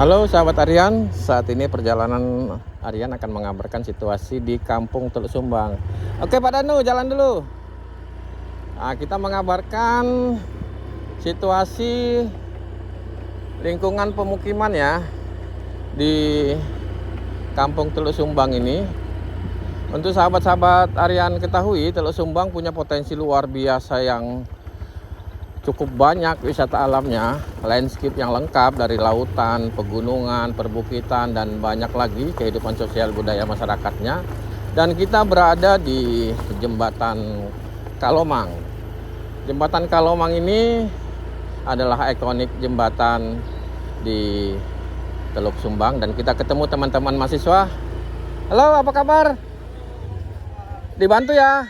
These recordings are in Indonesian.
Halo sahabat Aryan, saat ini perjalanan Aryan akan mengabarkan situasi di Kampung Teluk Sumbang. Oke Pak Danu, jalan dulu. Nah, kita mengabarkan situasi lingkungan pemukiman ya di Kampung Teluk Sumbang ini. Untuk sahabat-sahabat Aryan ketahui, Teluk Sumbang punya potensi luar biasa yang cukup banyak wisata alamnya, landscape yang lengkap dari lautan, pegunungan, perbukitan, dan banyak lagi kehidupan sosial budaya masyarakatnya. Dan kita berada di Jembatan Kalomang. Jembatan Kalomang ini adalah ikonik jembatan di Teluk Sumbang, dan kita ketemu teman-teman mahasiswa. Halo, apa kabar? Dibantu ya,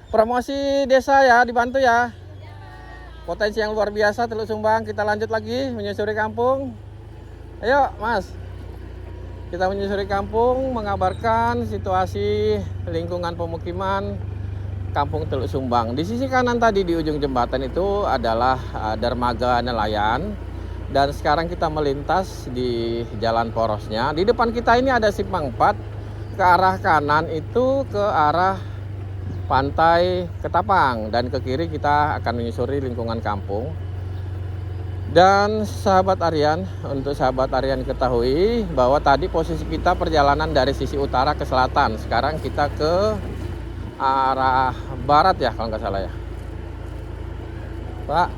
promosi desa ya, dibantu ya. Potensi yang luar biasa Teluk Sumbang. Kita lanjut lagi menyusuri kampung. Ayo Mas, kita menyusuri kampung, mengabarkan situasi lingkungan pemukiman Kampung Teluk Sumbang. Di sisi kanan tadi di ujung jembatan itu adalah dermaga nelayan. Dan sekarang kita melintas di jalan porosnya. Di depan kita ini ada simpang 4. Ke arah kanan itu ke arah Pantai Ketapang, dan ke kiri kita akan menyusuri lingkungan kampung. Dan sahabat Aryan, untuk sahabat Aryan ketahui bahwa tadi posisi kita perjalanan dari sisi utara ke selatan. Sekarang kita ke arah barat ya kalau nggak salah ya, Pak.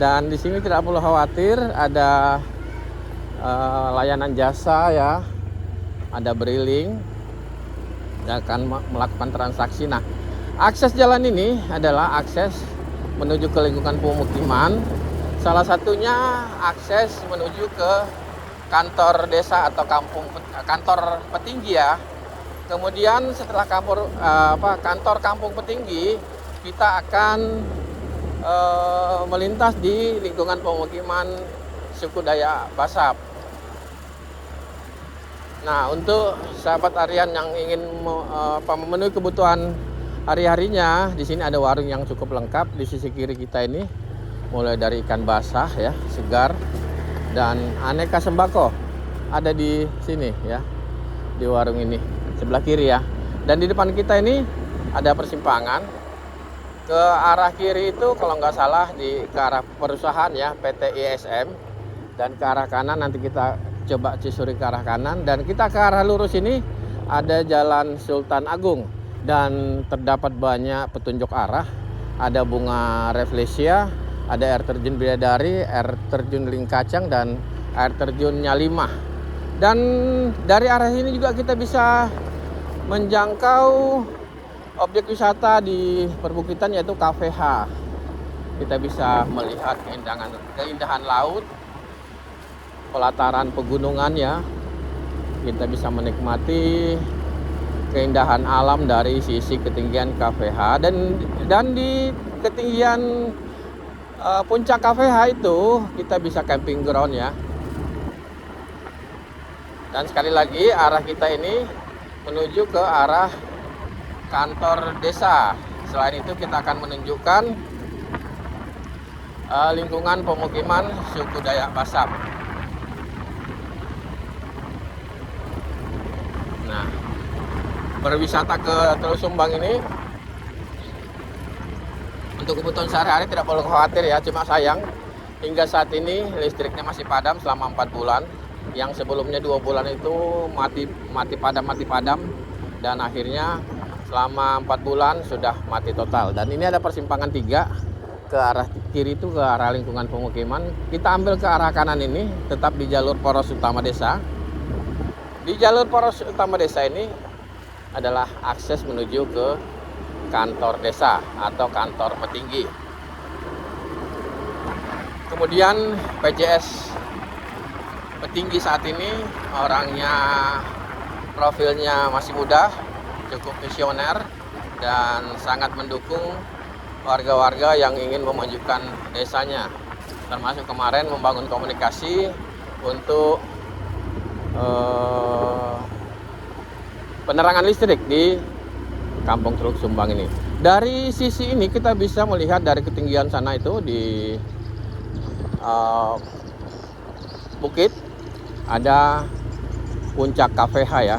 Dan di sini tidak perlu khawatir, ada layanan jasa ya, ada briling, akan melakukan transaksi. Nah, akses jalan ini adalah akses menuju ke lingkungan pemukiman. Salah satunya akses menuju ke kantor desa atau kantor petinggi ya. Kemudian setelah kantor kampung petinggi, kita akan melintas di lingkungan pemukiman suku Dayak Basap. Nah, untuk sahabat Aryan yang ingin memenuhi kebutuhan hari-harinya, di sini ada warung yang cukup lengkap. Di sisi kiri kita ini mulai dari ikan basah ya, segar, dan aneka sembako ada di sini ya, di warung ini sebelah kiri ya. Dan di depan kita ini ada persimpangan. Ke arah kiri itu kalau nggak salah ke arah perusahaan ya, PT ISM, dan ke arah kanan nanti kita coba cisuri ke arah kanan, dan kita ke arah lurus ini ada Jalan Sultan Agung, dan terdapat banyak petunjuk arah. Ada bunga Rafflesia, ada air terjun Bidadari, air terjun Lingkacang, dan air terjun Nyalimah. Dan dari arah ini juga kita bisa menjangkau objek wisata di perbukitan, yaitu Cafe H. Kita bisa melihat keindahan laut, pelataran pegunungan ya. Kita bisa menikmati keindahan alam dari sisi ketinggian KVH, dan di ketinggian puncak KVH itu kita bisa camping ground ya. Dan sekali lagi arah kita ini menuju ke arah kantor desa. Selain itu kita akan menunjukkan lingkungan pemukiman suku Dayak Basap. Nah, berwisata ke Teluk Sumbang ini untuk kebutuhan sehari-hari tidak perlu khawatir ya. Cuma sayang hingga saat ini listriknya masih padam selama 4 bulan. Yang sebelumnya 2 bulan itu mati padam, dan akhirnya selama 4 bulan sudah mati total. Dan ini ada persimpangan 3 ke arah kiri itu ke arah lingkungan pemukiman. Kita ambil ke arah kanan ini tetap di jalur poros utama desa. Di jalur poros utama desa ini adalah akses menuju ke kantor desa atau kantor petinggi. Kemudian PJS petinggi saat ini orangnya profilnya masih muda, cukup visioner, dan sangat mendukung warga-warga yang ingin memajukan desanya. Termasuk kemarin membangun komunikasi untuk penerangan listrik di Kampung Teluk Sumbang ini. Dari sisi ini kita bisa melihat dari ketinggian sana itu di bukit ada puncak KVH ya.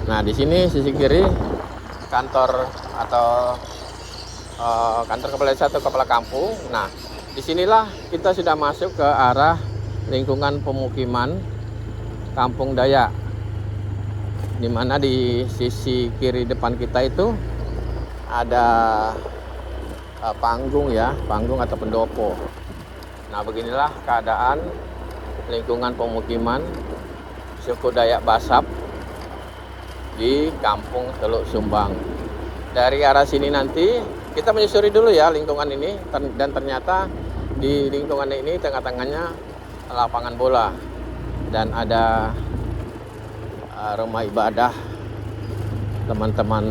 Nah, di sini sisi kiri kantor atau kantor kepala desa atau kepala kampung. Nah, disinilah kita sudah masuk ke arah lingkungan pemukiman Kampung Dayak, dimana di sisi kiri depan kita itu ada panggung ya, panggung atau pendopo. Nah, beginilah keadaan lingkungan pemukiman suku Dayak Basap di Kampung Teluk Sumbang. Dari arah sini nanti kita menyusuri dulu ya lingkungan ini, dan ternyata di lingkungan ini tengah-tengahnya lapangan bola dan ada rumah ibadah teman-teman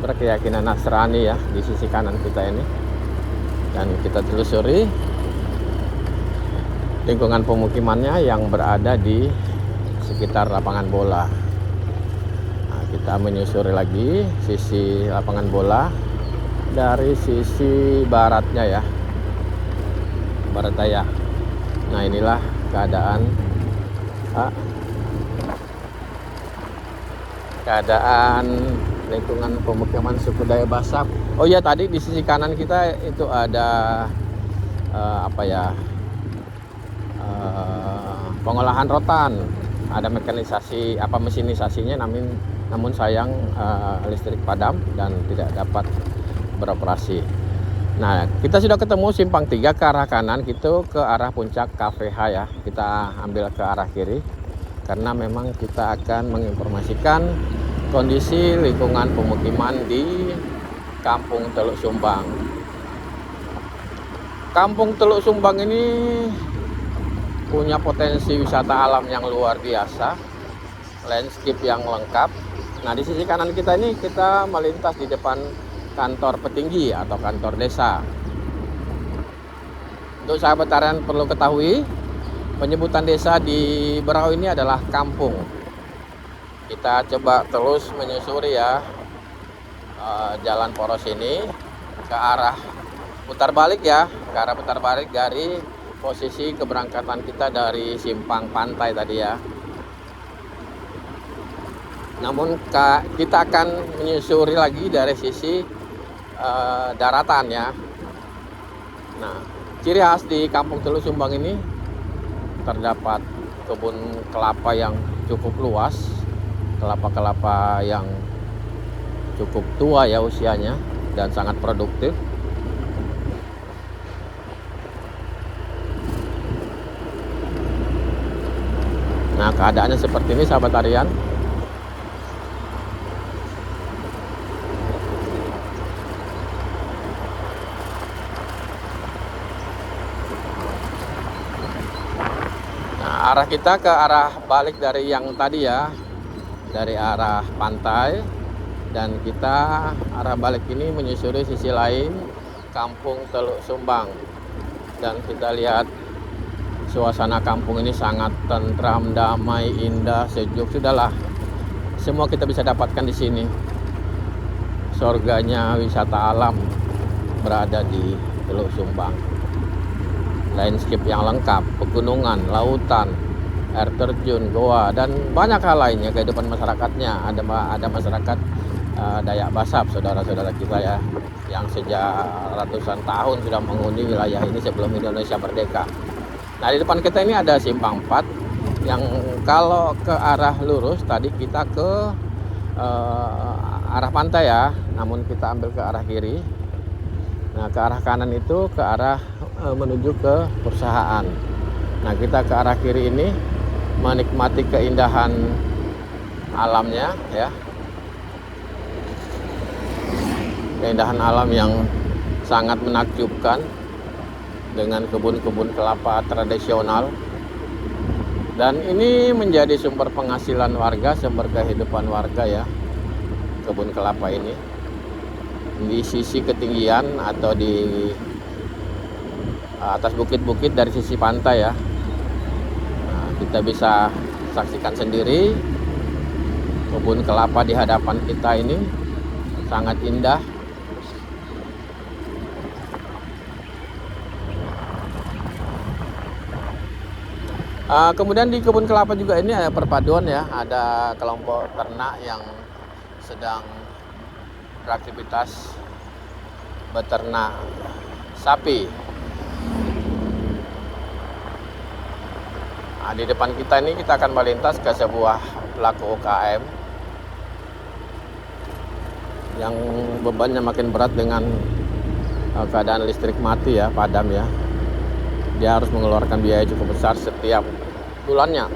berkeyakinan Nasrani ya di sisi kanan kita ini. Dan kita telusuri lingkungan pemukimannya yang berada di sekitar lapangan bola. Kita menyusuri lagi sisi lapangan bola dari sisi baratnya ya, barat daya. Nah, inilah keadaan lingkungan pemukiman suku Dayak Basap. Oh ya, tadi di sisi kanan kita itu ada pengolahan rotan, ada mekanisasi mesinisasinya, namun sayang listrik padam dan tidak dapat beroperasi. Nah, kita sudah ketemu simpang 3 ke arah kanan, gitu ke arah puncak KVH ya. Kita ambil ke arah kiri karena memang kita akan menginformasikan kondisi lingkungan pemukiman di Kampung Teluk Sumbang. Kampung Teluk Sumbang ini punya potensi wisata alam yang luar biasa, landscape yang lengkap. Nah, di sisi kanan kita ini kita melintas di depan kantor petinggi atau kantor desa. Untuk sahabat tarian perlu ketahui, penyebutan desa di Berau ini adalah kampung. Kita coba terus menyusuri ya jalan poros ini ke arah putar balik ya, ke arah putar balik dari posisi keberangkatan kita dari simpang pantai tadi ya. Namun kita akan menyusuri lagi dari sisi daratan ya. Nah, ciri khas di Kampung Teluk Sumbang ini terdapat kebun kelapa yang cukup luas, kelapa-kelapa yang cukup tua ya usianya dan sangat produktif. Nah, keadaannya seperti ini sahabat tarian. Arah kita ke arah balik dari yang tadi ya, dari arah pantai, dan kita arah balik ini menyusuri sisi lain Kampung Teluk Sumbang. Dan kita lihat suasana kampung ini sangat tentram, damai, indah, sejuk. Sudahlah, semua kita bisa dapatkan di sini. Surganya wisata alam berada di Teluk Sumbang. Landscape yang lengkap, pegunungan, lautan, air terjun, goa, dan banyak hal lainnya kehidupan masyarakatnya. Ada masyarakat Dayak Basap, saudara-saudara kita ya, yang sejak ratusan tahun sudah menghuni wilayah ini sebelum Indonesia merdeka. Nah, di depan kita ini ada simpang 4 yang kalau ke arah lurus tadi kita ke arah pantai ya, namun kita ambil ke arah kiri. Nah, ke arah kanan itu ke arah menuju ke perusahaan. Nah, kita ke arah kiri ini menikmati keindahan alamnya ya. Keindahan alam yang sangat menakjubkan dengan kebun-kebun kelapa tradisional. Dan ini menjadi sumber penghasilan warga, sumber kehidupan warga ya, kebun kelapa ini. Di sisi ketinggian atau di atas bukit-bukit dari sisi pantai ya. Nah, kita bisa saksikan sendiri kebun kelapa di hadapan kita ini sangat indah. Kemudian di kebun kelapa juga ini ada perpaduan ya, ada kelompok ternak yang sedang beraktivitas beternak sapi. Nah, di depan kita ini kita akan melintas ke sebuah pelaku UKM yang bebannya makin berat dengan keadaan listrik mati ya, padam ya. Dia harus mengeluarkan biaya cukup besar setiap bulannya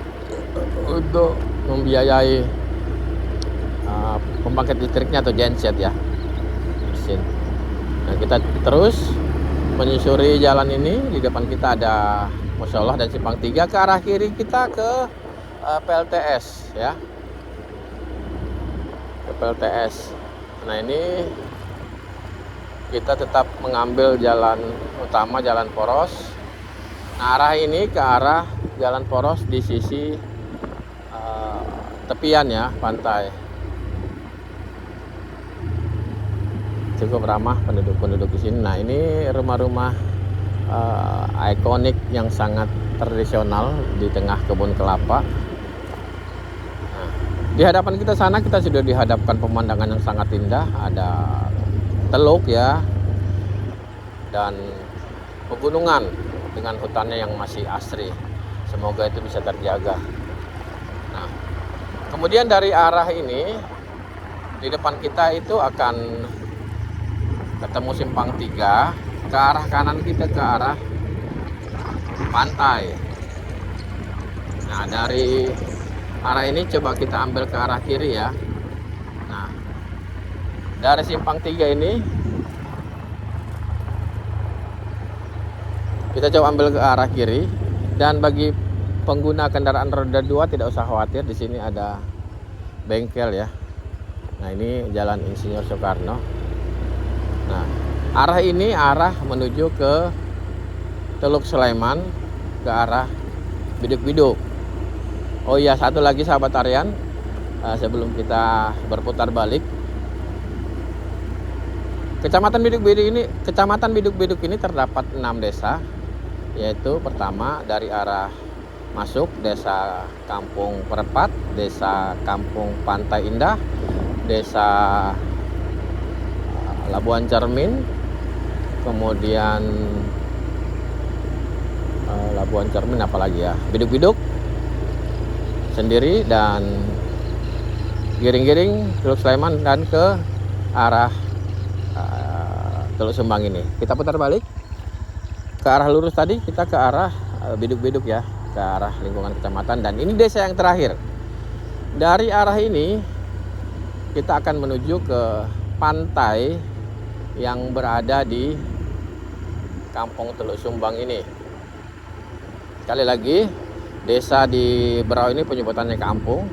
untuk membiayai pembangkit listriknya atau genset ya, mesin. Nah, kita terus menyusuri jalan ini. Di depan kita ada musyolah dan simpang 3. Ke arah kiri kita ke PLTS ya, ke PLTS. Nah, ini kita tetap mengambil jalan utama, jalan poros. Nah, arah ini ke arah jalan poros di sisi tepian ya, pantai. Cukup ramah penduduk-penduduk di sini. Nah, ini rumah-rumah ikonik yang sangat tradisional di tengah kebun kelapa. Nah, di hadapan kita sana kita sudah dihadapkan pemandangan yang sangat indah. Ada teluk ya, dan pegunungan dengan hutannya yang masih asri. Semoga itu bisa terjaga. Nah, kemudian dari arah ini di depan kita itu akan ketemu simpang 3. Ke arah kanan kita ke arah pantai. Nah, dari arah ini coba kita ambil ke arah kiri ya. Nah, dari simpang 3 ini kita coba ambil ke arah kiri. Dan bagi pengguna kendaraan roda 2 tidak usah khawatir, di sini ada bengkel ya. Nah, ini Jalan Insinyur Soekarno. Nah, arah ini arah menuju ke Teluk Sulaiman, ke arah Biduk-Biduk. Oh iya, satu lagi sahabat harian, sebelum kita berputar balik, Kecamatan Biduk-Biduk ini terdapat 6 desa, yaitu pertama dari arah masuk Desa Kampung Perepat, Desa Kampung Pantai Indah, Desa Labuan Cermin, kemudian Labuan Cermin apalagi ya, Biduk-Biduk sendiri, dan Giring-Giring, Teluk Sulaiman, dan ke arah Teluk Sumbang ini. Kita putar balik ke arah lurus tadi, kita ke arah Biduk-Biduk ya, ke arah lingkungan kecamatan. Dan ini desa yang terakhir. Dari arah ini kita akan menuju ke pantai yang berada di Kampung Teluk Sumbang ini. Sekali lagi, desa di Berau ini penyebutannya kampung.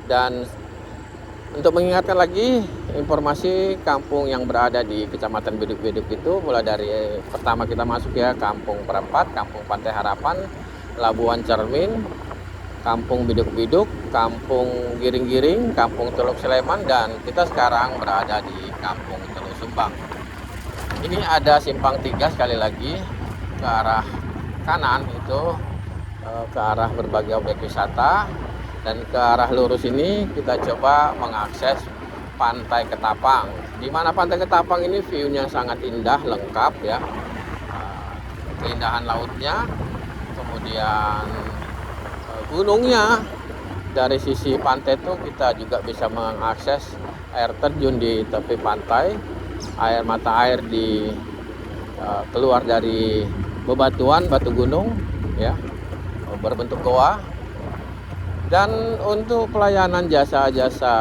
Dan untuk mengingatkan lagi informasi kampung yang berada di Kecamatan Biduk-Biduk itu, mulai dari pertama kita masuk ya, Kampung Perepat, Kampung Pantai Harapan, Labuan Cermin, Kampung Biduk-Biduk, Kampung Giring-Giring, Kampung Teluk Sulaiman, dan kita sekarang berada di Kampung Teluk Sumbang. Ini ada simpang 3 sekali lagi ke arah kanan itu ke arah berbagai objek wisata, dan ke arah lurus ini kita coba mengakses Pantai Ketapang. Di mana Pantai Ketapang ini view-nya sangat indah, lengkap ya. Keindahan lautnya, kemudian gunungnya. Dari sisi pantai itu kita juga bisa mengakses air terjun di tepi pantai. Mata air keluar dari bebatuan batu gunung ya, berbentuk goa. Dan untuk pelayanan jasa-jasa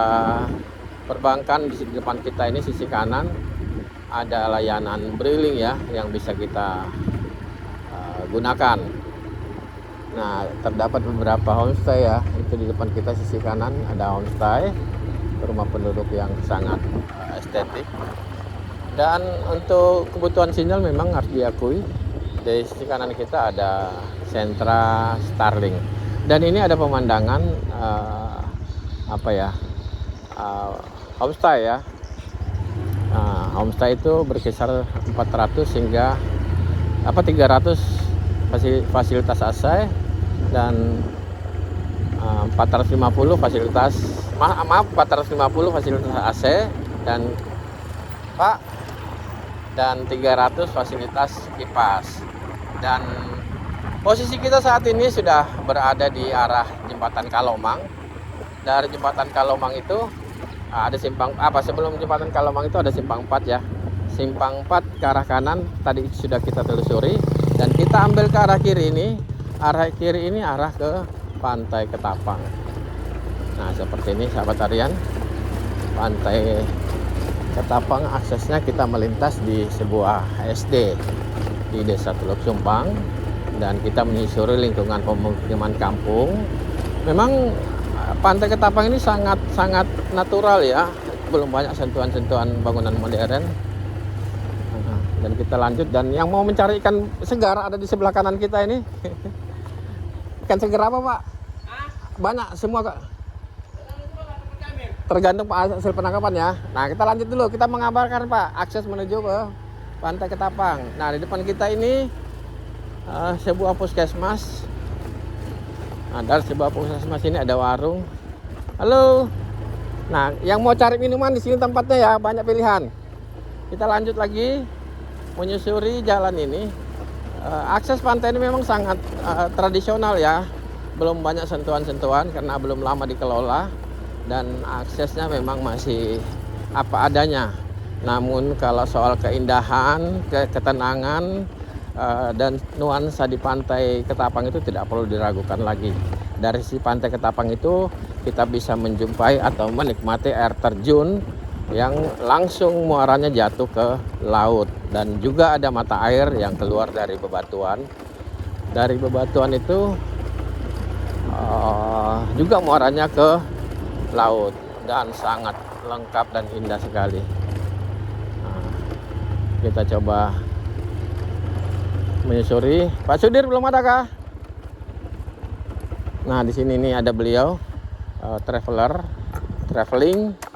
perbankan di depan kita ini sisi kanan ada layanan briling ya yang bisa kita gunakan. Nah, terdapat beberapa homestay ya, itu di depan kita sisi kanan ada homestay, rumah penduduk yang sangat estetik. Dan untuk kebutuhan sinyal memang harus diakui, di sisi kanan kita ada sentra Starlink. Dan ini ada pemandangan homestay ya. Homestay itu berkisar 400 hingga 300 fasilitas AC, dan 450 fasilitas 450 fasilitas AC dan Pak, dan 300 fasilitas kipas. Dan posisi kita saat ini sudah berada di arah jembatan Kalomang. Dari jembatan Kalomang itu ada simpang sebelum jembatan Kalomang itu ada simpang 4 ya. Simpang 4 ke arah kanan tadi sudah kita telusuri, dan kita ambil ke arah kiri ini. Arah kiri ini arah ke Pantai Ketapang. Nah, seperti ini sahabat harian. Pantai Ketapang, aksesnya kita melintas di sebuah SD di Desa Teluk Sumbang, dan kita menyusuri lingkungan pemukiman kampung. Memang Pantai Ketapang ini sangat natural ya, belum banyak sentuhan-sentuhan bangunan modern. Dan kita lanjut, dan yang mau mencari ikan segar ada di sebelah kanan kita ini. Ikan segar apa, Pak? Banyak semua, Kak. Tergantung Pak hasil penangkapan ya. Nah, kita lanjut dulu. Kita mengabarkan, Pak, akses menuju ke Pantai Ketapang. Nah, di depan kita ini sebuah puskesmas. Nah, dari sebuah puskesmas ini ada warung. Halo. Nah, yang mau cari minuman di sini tempatnya ya, banyak pilihan. Kita lanjut lagi menyusuri jalan ini. Akses pantai ini memang sangat tradisional ya, belum banyak sentuhan-sentuhan karena belum lama dikelola, dan aksesnya memang masih apa adanya. Namun kalau soal keindahan, ketenangan, dan nuansa di Pantai Ketapang itu tidak perlu diragukan lagi. Dari si Pantai Ketapang itu kita bisa menjumpai atau menikmati air terjun yang langsung muaranya jatuh ke laut, dan juga ada mata air yang keluar dari bebatuan. Dari bebatuan itu juga muaranya ke laut, dan sangat lengkap dan indah sekali. Nah, kita coba menyusuri. Pak Sudir belum ada kah? Nah, di sini nih ada beliau, traveling.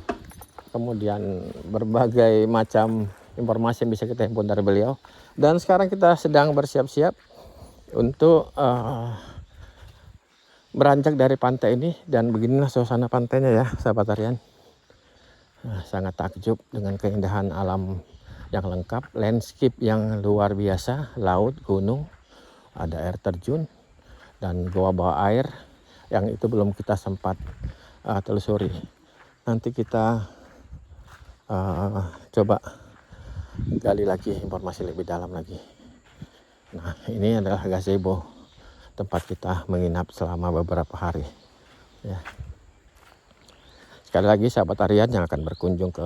Kemudian berbagai macam informasi yang bisa kita himpun dari beliau. Dan sekarang kita sedang bersiap-siap untuk beranjak dari pantai ini. Dan beginilah suasana pantainya ya sahabat harian. Sangat takjub dengan keindahan alam yang lengkap, landscape yang luar biasa, laut, gunung, ada air terjun, dan goa bawah air yang itu belum kita sempat telusuri. Nanti kita coba gali lagi informasi lebih dalam lagi. Nah, ini adalah gazebo tempat kita menginap selama beberapa hari ya. Sekali lagi sahabat harian yang akan berkunjung ke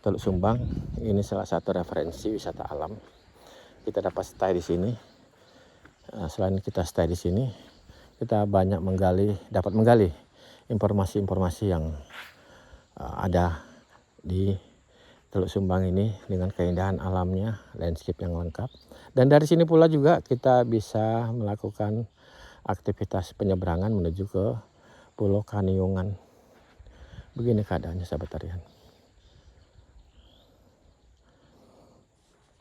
Teluk Sumbang, ini salah satu referensi wisata alam. Kita dapat stay di sini. Selain kita stay di sini, kita banyak dapat menggali informasi-informasi yang ada di Teluk Sumbang ini dengan keindahan alamnya, landscape yang lengkap. Dan dari sini pula juga kita bisa melakukan aktivitas penyeberangan menuju ke Pulau Kaniungan. Begini keadaannya sahabat harian.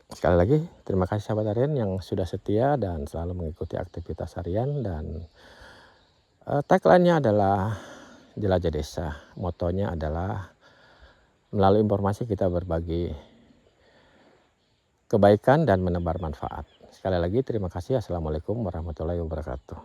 Sekali lagi terima kasih sahabat harian yang sudah setia dan selalu mengikuti aktivitas harian. Dan tagline-nya adalah Jelajah Desa. Motonya adalah melalui informasi kita berbagi kebaikan dan menebar manfaat. Sekali lagi terima kasih. Assalamualaikum warahmatullahi wabarakatuh.